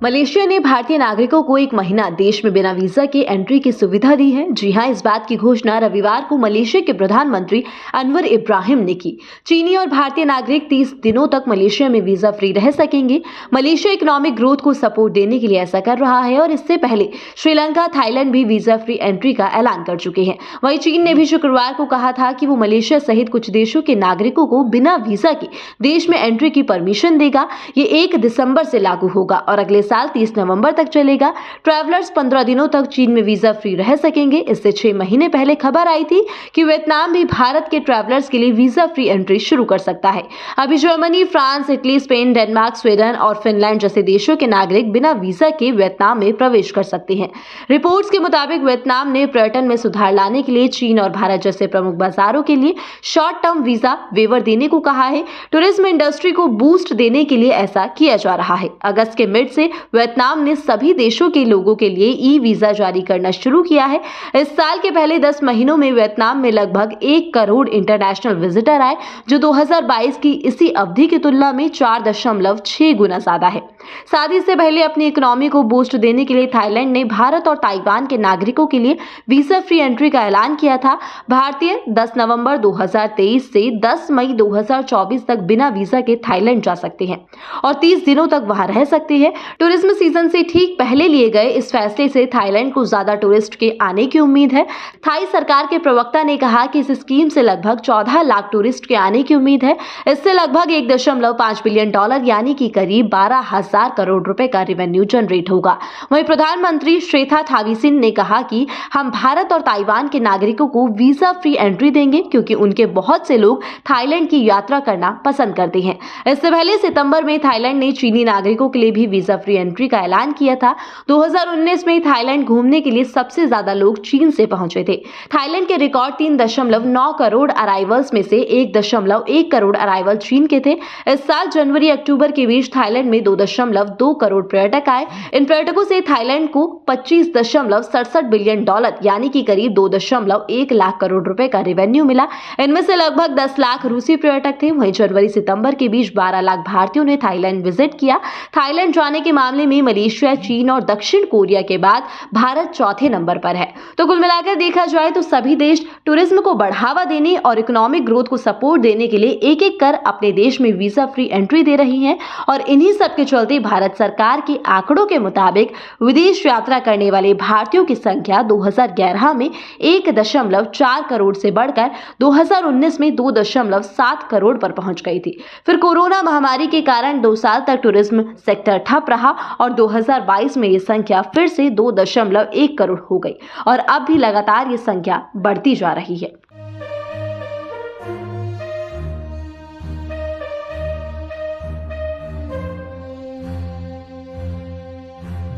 Malaysia ने भारतीय नागरिकों को एक महीना देश में बिना वीजा के एंट्री की सुविधा दी है। जी हां, इस बात की घोषणा रविवार को मलेशिया के प्रधानमंत्री अनवर इब्राहिम ने की। चीनी और भारतीय नागरिक 30 दिनों तक मलेशिया में वीजा फ्री रह सकेंगे। मलेशिया इकोनॉमिक ग्रोथ को सपोर्ट देने के लिए ऐसा कर रहा है और इससे पहले श्रीलंका, थाईलैंड भी वीजा फ्री एंट्री का ऐलान कर चुके हैं। वहीं चीन ने भी शुक्रवार को कहा था कि वो मलेशिया सहित कुछ देशों के नागरिकों को बिना वीजा के देश में एंट्री की परमिशन देगा। ये 1 दिसंबर से लागू होगा और अगले साल 30 नवंबर तक चलेगा। ट्रैवलर्स 15 दिनों तक चीन में वीजा फ्री रह सकेंगे। इससे 6 महीने पहले खबर आई थी कि वियतनाम भी भारत के ट्रैवलर्स के लिए वीजा फ्री एंट्री शुरू कर सकता है। अभी Germany, France, Italy, Spain, Denmark, Sweden और फिनलैंड जैसे देशों के नागरिक बिना वीजा के वियतनाम में प्रवेश कर सकते हैं। रिपोर्ट्स के मुताबिक वियतनाम ने पर्यटन में सुधार लाने के लिए चीन और भारत जैसे प्रमुख बाजारों के लिए शॉर्ट टर्म वीजा वेवर देने को कहा है। टूरिज्म इंडस्ट्री को बूस्ट देने के लिए ऐसा किया जा रहा है। अगस्त के मिड से वियतनाम ने सभी देशों के लोगों के लिए ई वीजा जारी करना शुरू किया है। इस साल के पहले 10 महीनों में वियतनाम में लगभग 1 करोड़ इंटरनेशनल विजिटर आए, जो 2022 की इसी अवधि की तुलना में 4.6 गुना ज्यादा है। साथ ही इससे पहले अपनी इकोनॉमी को बूस्ट देने के लिए थाईलैंड ने भारत और ताइवान के नागरिकों के लिए वीजा फ्री एंट्री का ऐलान किया था। भारतीय 10 नवंबर 2023 से 10 मई 2024 तक बिना वीजा के थाईलैंड जा सकते हैं और 30 दिनों तक वहां रह सकते हैं। टूरिज्म सीजन से ठीक पहले लिए गए इस फैसले से थाईलैंड को ज्यादा टूरिस्ट के आने की उम्मीद है। थाई सरकार के प्रवक्ता ने कहा कि इस स्कीम से लगभग 14 लाख टूरिस्ट के आने की उम्मीद है। इससे लगभग $1.5 बिलियन यानी कि करीब 12,000 करोड़ रुपए का रेवेन्यू जनरेट होगा। वहीं प्रधानमंत्री श्रेथा थाविसिन ने कहा कि हम भारत और ताइवान के नागरिकों को वीजा फ्री एंट्री देंगे क्योंकि उनके बहुत से लोग थाईलैंड की यात्रा करना पसंद करते हैं। इससे पहले सितंबर में थाईलैंड ने चीनी नागरिकों के लिए भी वीजा फ्री एंट्री का ऐलान किया था। 2019 में थाईलैंड घूमने के लिए सबसे ज्यादा लोग चीन से पहुंचे थे। थाईलैंड के रिकॉर्ड 3.9 करोड़ अराइवल्स में से 1.1 करोड़ अराइवल चीन के थे। इस साल जनवरी-अक्टूबर के बीच थाईलैंड में 2.2 करोड़ पर्यटक आए। इन पर्यटकों से थाईलैंड को $25.67 बिलियन यानी कि करीब 2.1 लाख करोड़ रुपए का रेवेन्यू मिला। इनमें से लगभग 10 लाख रूसी पर्यटक थे। वहीं जनवरी-सितंबर के बीच 12 लाख भारतीयों ने थाईलैंड विजिट किया। थाईलैंड जाने के मामले में मलेशिया, चीन और दक्षिण कोरिया के बाद भारत चौथे नंबर पर है। तो कुल मिलाकर देखा जाए तो सभी देश टूरिज्म को बढ़ावा देने और इकोनॉमिक ग्रोथ को सपोर्ट देने के लिए एक-एक कर अपने देश में वीजा फ्री एंट्री दे रही हैं और इन्हीं सब के चलते भारत सरकार के आंकड़ों के मुताबिक विदेश यात्रा करने वाले भारतीयों की संख्या 2011 में 1.4 करोड़ से बढ़कर 2019 में 2.7 करोड़ पर पहुंच गई थी। फिर कोरोना महामारी के कारण 2 साल तक टूरिज्म सेक्टर ठप रहा और 2022 में ये संख्या फिर से 2.1 करोड़ हो गई और अब भी लगातार ये संख्या बढ़ती जा रही है।